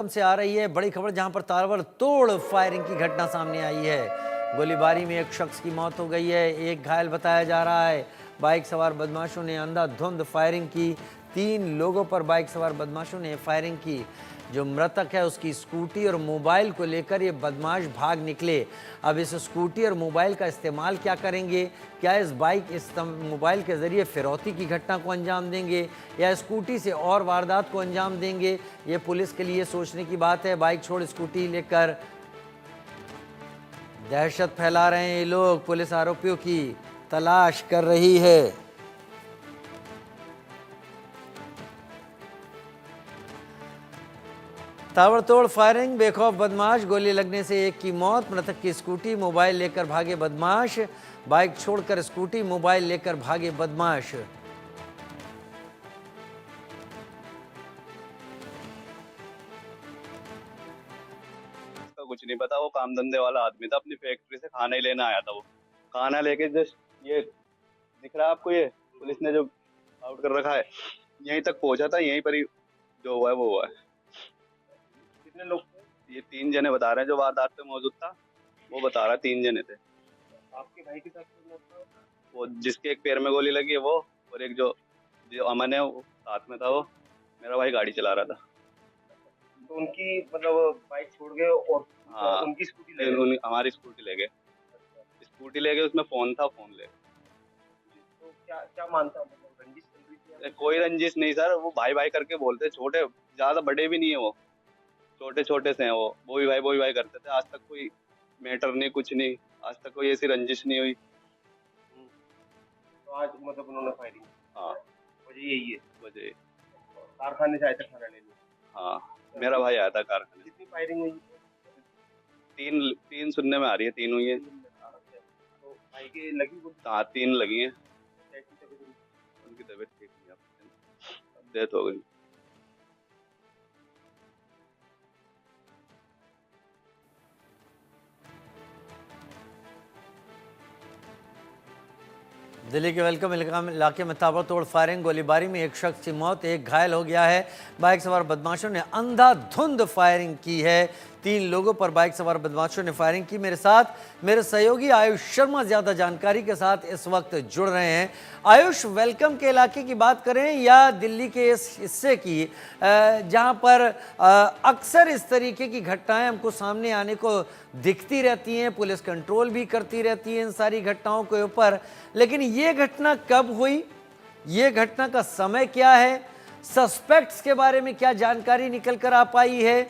से आ रही है बड़ी खबर, जहां पर ताबड़तोड़ फायरिंग की घटना सामने आई है। गोलीबारी में एक शख्स की मौत हो गई है, एक घायल बताया जा रहा है। बाइक सवार बदमाशों ने अंधाधुंध फायरिंग की। 3 लोगों पर बाइक सवार बदमाशों ने फायरिंग की। जो मृतक है उसकी स्कूटी और मोबाइल को लेकर ये बदमाश भाग निकले। अब इस स्कूटी और मोबाइल का इस्तेमाल क्या करेंगे? क्या इस मोबाइल के ज़रिए फिरौती की घटना को अंजाम देंगे या स्कूटी से और वारदात को अंजाम देंगे? ये पुलिस के लिए सोचने की बात है। बाइक छोड़ स्कूटी लेकर दहशत फैला रहे हैं ये लोग। पुलिस आरोपियों की तलाश कर रही है। ताबड़तोड़ फायरिंग, बेखौफ बदमाश, गोली लगने से एक की मौत। मृतक की स्कूटी, मोबाइल लेकर भागे बदमाश। बाइक छोड़कर स्कूटी, मोबाइल लेकर भागे बदमाश। उसका कुछ नहीं पता, वो काम धंधे वाला आदमी था, अपनी फैक्ट्री से खाना ही लेना आया था। वो खाना लेके जस्ट ये दिख रहा है आपको, ये पुलिस ने जो आउट कर रखा है, यहीं तक पहुंचा था। यहीं पर ही जो हुआ है वो हुआ है। कितने लोग थे? ये 3 जने बता रहे हैं, जो वारदात पे मौजूद था वो बता रहा है 3 जने थे। आपके भाई के साथ वो जिसके एक पैर में गोली लगी है वो, और एक जो जो अमन है वो साथ में था। वो मेरा भाई गाड़ी चला रहा था। तो उनकी मतलब बाइक छोड़ गए और हाँ, उनकी स्कूटी ले गए। हमारी स्कूटी ले गए। स्कूटी ले गए, उसमें फोन था, फोन ले गए। तो क्या क्या मानता हूँ, मतलब रंजिश चल रही थी या कोई रंजिश नहीं सर, वो भाई भाई करके बोलते, छोटे ज्यादा बड़े भी नहीं है, वो छोटे छोटे से हैं। वो भी भाई करते थे। आज तक कोई मैटर नहीं, कुछ नहीं, आज तक कोई ऐसी रंजिश नहीं हुई। तो आज मतलब उन्होंने फायरिंग? हाँ, वजह यही है। वजह। कारखाने से आए थे खाना लेने। हाँ, मेरा भाई आया था कारखाने। कितनी फायरिंग हुई? 3 सुनने में आ रही है, 3 हुई है। तो भाई के लगी कुछ? हाँ, 3 लगी हैं। कैसी तबीयत हुई? उनकी तबीयत ठीक नहीं है, डेथ हो गई। दिल्ली के वेलकम इलाके में ताबड़तोड़ फायरिंग, गोलीबारी में एक शख्स की मौत, एक घायल हो गया है। बाइक सवार बदमाशों ने अंधाधुंध फायरिंग की है। 3 लोगों पर बाइक सवार बदमाशों ने फायरिंग की। मेरे साथ मेरे सहयोगी आयुष शर्मा ज्यादा जानकारी के साथ इस वक्त जुड़ रहे हैं। आयुष, वेलकम के इलाके की बात करें या दिल्ली के इस हिस्से की, जहां पर अक्सर इस तरीके की घटनाएं हमको सामने आने को दिखती रहती हैं, पुलिस कंट्रोल भी करती रहती है इन सारी घटनाओं के ऊपर, लेकिन ये घटना कब हुई, ये घटना का समय क्या है, सस्पेक्ट्स के बारे में क्या जानकारी निकल कर आ पाई है,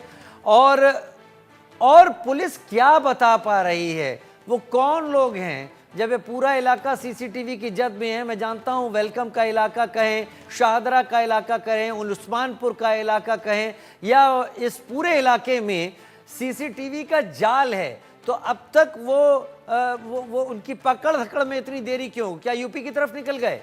और पुलिस क्या बता पा रही है, वो कौन लोग हैं? जब ये पूरा इलाका सीसीटीवी की जद में है, मैं जानता हूं वेलकम का इलाका कहें, शाहदरा का इलाका कहें, उस्मानपुर का इलाका कहें, या इस पूरे इलाके में सीसीटीवी का जाल है, तो अब तक वो उनकी पकड़ धकड़ में इतनी देरी क्यों? क्या यूपी की तरफ निकल गए?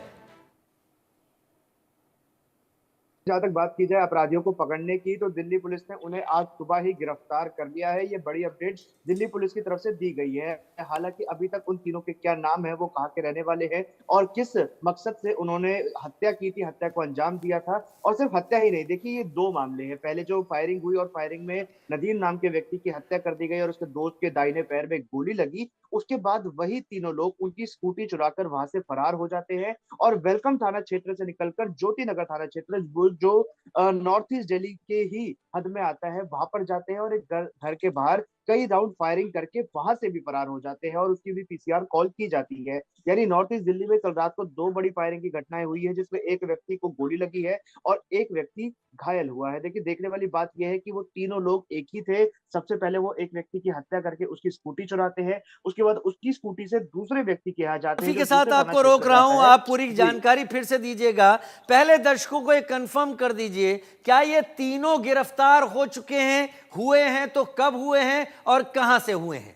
जहां तक बात की जाए अपराधियों को पकड़ने की, तो दिल्ली पुलिस ने उन्हें आज सुबह ही गिरफ्तार कर लिया है। ये बड़ी अपडेट दिल्ली पुलिस की तरफ से दी गई है। हालांकि अभी तक उन तीनों के क्या नाम है, वो कहाँ के रहने वाले हैं और किस मकसद से उन्होंने हत्या की थी, हत्या को अंजाम दिया था, और सिर्फ हत्या ही नहीं, देखिए ये 2 मामले हैं। पहले जो फायरिंग हुई और फायरिंग में नदीम नाम के व्यक्ति की हत्या कर दी गई और उसके दोस्त के दाहिने पैर में गोली लगी। उसके बाद वही तीनों लोग उनकी स्कूटी चुराकर वहां से फरार हो जाते हैं और वेलकम थाना क्षेत्र से निकलकर ज्योति नगर थाना क्षेत्र, जो नॉर्थ ईस्ट दिल्ली के ही हद में आता है, वहां पर जाते हैं और एक घर के बाहर कई राउंड फायरिंग करके वहां से भी फरार हो जाते हैं और उसकी भी पीसीआर कॉल की जाती है। यानी नॉर्थ ईस्ट दिल्ली में कल रात को 2 बड़ी फायरिंग की घटनाएं हुई है, जिसमें एक व्यक्ति को गोली लगी है और एक व्यक्ति घायल हुआ है। देखिए, देखने वाली बात यह है कि वो तीनों लोग एक ही थे। सबसे पहले वो एक व्यक्ति की हत्या करके उसकी स्कूटी चुराते हैं, उसके बाद उसकी स्कूटी से दूसरे व्यक्ति के यहाँ जाते हैं के जो साथ दूसरे थाना आपको क्षेत्र रोक में रहा आता हूं, है। आप पूरी जी। जानकारी फिर से दीजिएगा। पहले दर्शकों को एक कंफर्म कर दीजिए, क्या ये तीनों गिरफ्तार हो चुके हैं? हुए हैं तो कब हुए हैं और कहां से हुए हैं?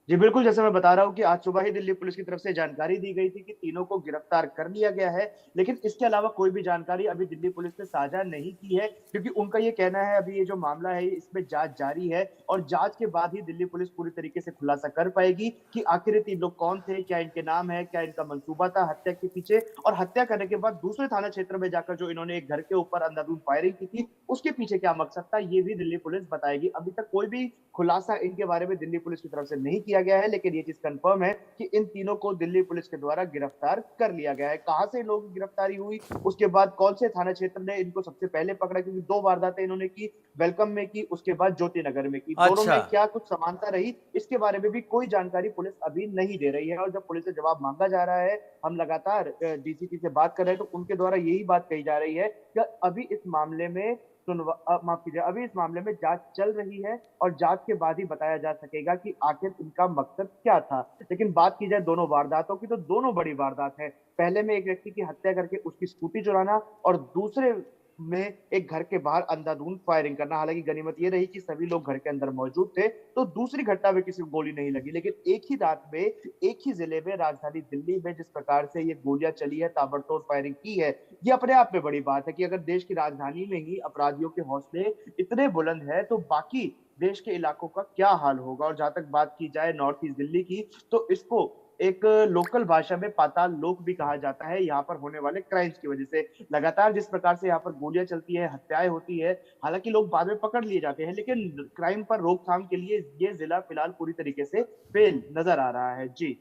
जी बिल्कुल, जैसे मैं बता रहा हूँ कि आज सुबह ही दिल्ली पुलिस की तरफ से जानकारी दी गई थी कि तीनों को गिरफ्तार कर लिया गया है, लेकिन इसके अलावा कोई भी जानकारी अभी दिल्ली पुलिस ने साझा नहीं की है, क्योंकि उनका ये कहना है अभी ये जो मामला है इसमें जांच जारी है और जांच के बाद ही दिल्ली पुलिस पूरी तरीके से खुलासा कर पाएगी कि आखिर ये 3 लोग कौन थे, क्या इनके नाम है, क्या इनका मंसूबा था हत्या के पीछे, और हत्या करने के बाद दूसरे थाना क्षेत्र में जाकर जो इन्होंने एक घर के ऊपर अंधाधुंध फायरिंग की थी, उसके पीछे क्या मकसद था, ये भी दिल्ली पुलिस बताएगी। अभी तक कोई भी खुलासा इनके बारे में दिल्ली पुलिस की तरफ से नहीं किया गया है, लेकिन ये चीज कंफर्म है कि इन तीनों को दिल्ली पुलिस के द्वारा गिरफ्तार कर लिया गया है। कहां से इन लोगों की गिरफ्तारी हुई, उसके बाद कौन से थाना क्षेत्र ने इनको सबसे पहले पकड़ा, क्योंकि 2 वारदातें इन्होंने की, वेलकम में की, उसके बाद ज्योति नगर में की, दोनों अच्छा। में क्या कुछ समानता रही, इसके बारे में भी कोई जानकारी पुलिस अभी नहीं दे रही है। और जब पुलिस से जवाब मांगा जा रहा है, हम लगातार डीसीपी से बात कर रहे हैं, तो उनके द्वारा यही बात कही जा रही है कि अभी इस मामले में माफ कीजिए, अभी इस मामले में जांच चल रही है और जांच के बाद ही बताया जा सकेगा कि आखिर इनका मकसद क्या था। लेकिन बात की जाए दोनों वारदातों की, तो दोनों बड़ी वारदात है। पहले में एक व्यक्ति की हत्या करके उसकी स्कूटी चुराना, और दूसरे में एक घर के बाहर अंधाधुंध फायरिंग करना। हालांकि गनीमत ये रही कि सभी लोग घर के अंदर मौजूद थे, तो दूसरी घटना में किसी को गोली नहीं लगी। लेकिन एक ही रात में एक ही जिले में, राजधानी दिल्ली में, जिस प्रकार से ये गोलियां चली है, ताबड़तोड़ फायरिंग की है, ये अपने आप में बड़ी बात है कि अगर देश की राजधानी में ही अपराधियों के हौसले इतने बुलंद है, तो बाकी देश के इलाकों का क्या हाल होगा। और जहां तक बात की जाए नॉर्थ ईस्ट दिल्ली की, तो इसको एक लोकल भाषा में पाताल लोक भी कहा जाता है, यहाँ पर होने वाले क्राइम्स की वजह से। लगातार जिस प्रकार से यहाँ पर गोलियां चलती है, हत्याएं होती है, हालांकि लोग बाद में पकड़ लिए जाते हैं, लेकिन क्राइम पर रोकथाम के लिए ये जिला फिलहाल पूरी तरीके से फेल नजर आ रहा है। जी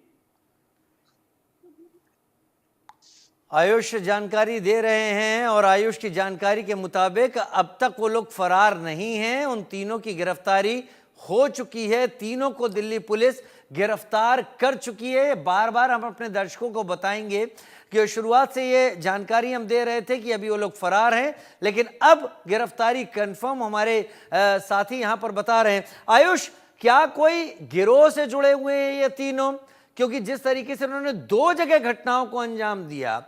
आयुष जानकारी दे रहे हैं और आयुष की जानकारी के मुताबिक अब तक वो लोग फरार नहीं हैं। उन तीनों की गिरफ्तारी हो चुकी है, तीनों को दिल्ली पुलिस गिरफ्तार कर चुकी है। बार बार हम अपने दर्शकों को बताएंगे कि शुरुआत से ये जानकारी हम दे रहे थे कि अभी वो लोग फरार हैं, लेकिन अब गिरफ्तारी कंफर्म हमारे साथी यहां पर बता रहे हैं। आयुष, क्या कोई गिरोह से जुड़े हुए हैं ये तीनों? क्योंकि जिस तरीके से उन्होंने 2 जगह घटनाओं को अंजाम दिया,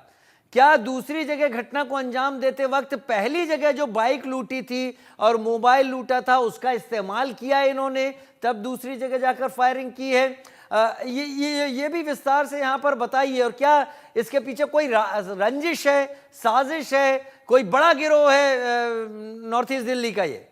क्या दूसरी जगह घटना को अंजाम देते वक्त पहली जगह जो बाइक लूटी थी और मोबाइल लूटा था उसका इस्तेमाल किया इन्होंने, तब दूसरी जगह जाकर फायरिंग की है? ये भी विस्तार से यहां पर बताइए। और क्या इसके पीछे कोई रंजिश है, साजिश है, कोई बड़ा गिरोह है नॉर्थ ईस्ट दिल्ली का? ये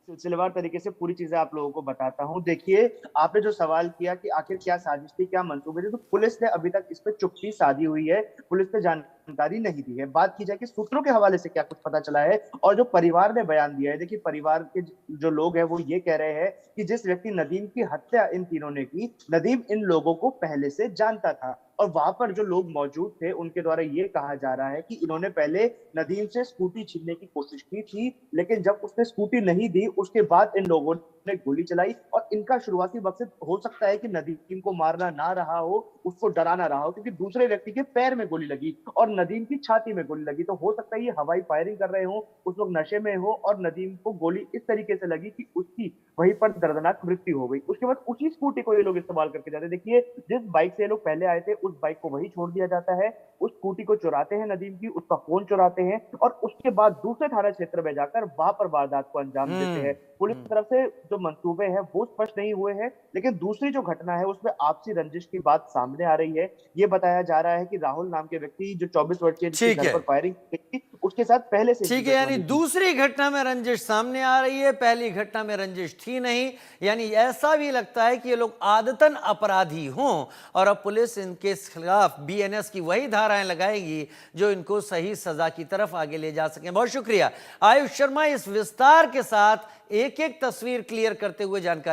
सिलसिलेवार तरीके से पूरी चीजें आप लोगों को बताता हूं। देखिए, आपने जो सवाल किया कि आखिर क्या साजिश थी, क्या मंसूबे थे, तो पुलिस ने अभी तक इस पर चुप्पी साधी हुई है, पुलिस ने जानकारी नहीं दी है। बात की जाए कि सूत्रों के हवाले से क्या कुछ पता चला है और जो परिवार ने बयान दिया है, देखिए परिवार के जो लोग हैं वो ये कह रहे हैं कि जिस व्यक्ति नदीम की हत्या इन तीनों ने की, नदीम इन लोगों को पहले से जानता था, और वहां पर जो लोग मौजूद थे उनके द्वारा ये कहा जा रहा है कि इन्होंने पहले नदीम से स्कूटी छीनने की कोशिश की थी, लेकिन जब उसने स्कूटी नहीं दी, उसके बाद इन लोगों ने गोली चलाई। और इनका शुरुआती मकसद हो सकता है कि नदीम को मारना ना रहा हो, उसको डराना रहा हो, क्योंकि दूसरे व्यक्ति के पैर में गोली लगी और नदीम की छाती में गोली लगी। तो हो सकता है ये हवाई फायरिंग कर रहे हो, उस लोग नशे में हो और नदीम को गोली इस तरीके से लगी कि उसकी वहीं पर दर्दनाक मृत्यु हो गई। उसके बाद उसी स्कूटी को ये लोग इस्तेमाल करके जाते। देखिए, जिस बाइक से ये लोग पहले आए थे उस बाइक को वही छोड़ दिया जाता है, उस स्कूटी को चुराते हैं नदीम की, उसका फोन चुराते हैं और उसके बाद दूसरे थाना क्षेत्र में जाकर वहां पर वारदात को अंजाम देते हैं। पुलिस की तरफ से जो मंसूबे हैं वो स्पष्ट नहीं हुए हैं, लेकिन दूसरी जो घटना है उसमें आपसी रंजिश की बात सामने आ रही है। ये बताया जा रहा है कि राहुल नाम के व्यक्ति जो 24 वर्षीय जिसके घर पर फायरिंग की थी, उसके साथ पहले से ठीक है, यानी दूसरी घटना में रंजिश सामने आ रही है, पहली घटना में रंजिश थी नहीं। यानी ऐसा भी लगता है कि ये लोग आदतन अपराधी हों और अब पुलिस इनके खिलाफ बीएनएस की वही धाराएं लगाएगी जो इनको सही सजा की तरफ आगे ले जा सकें। बहुत शुक्रिया आयुष शर्मा, इस विस्तार के साथ एक एक तस्वीर क्लियर करते हुए जानकारी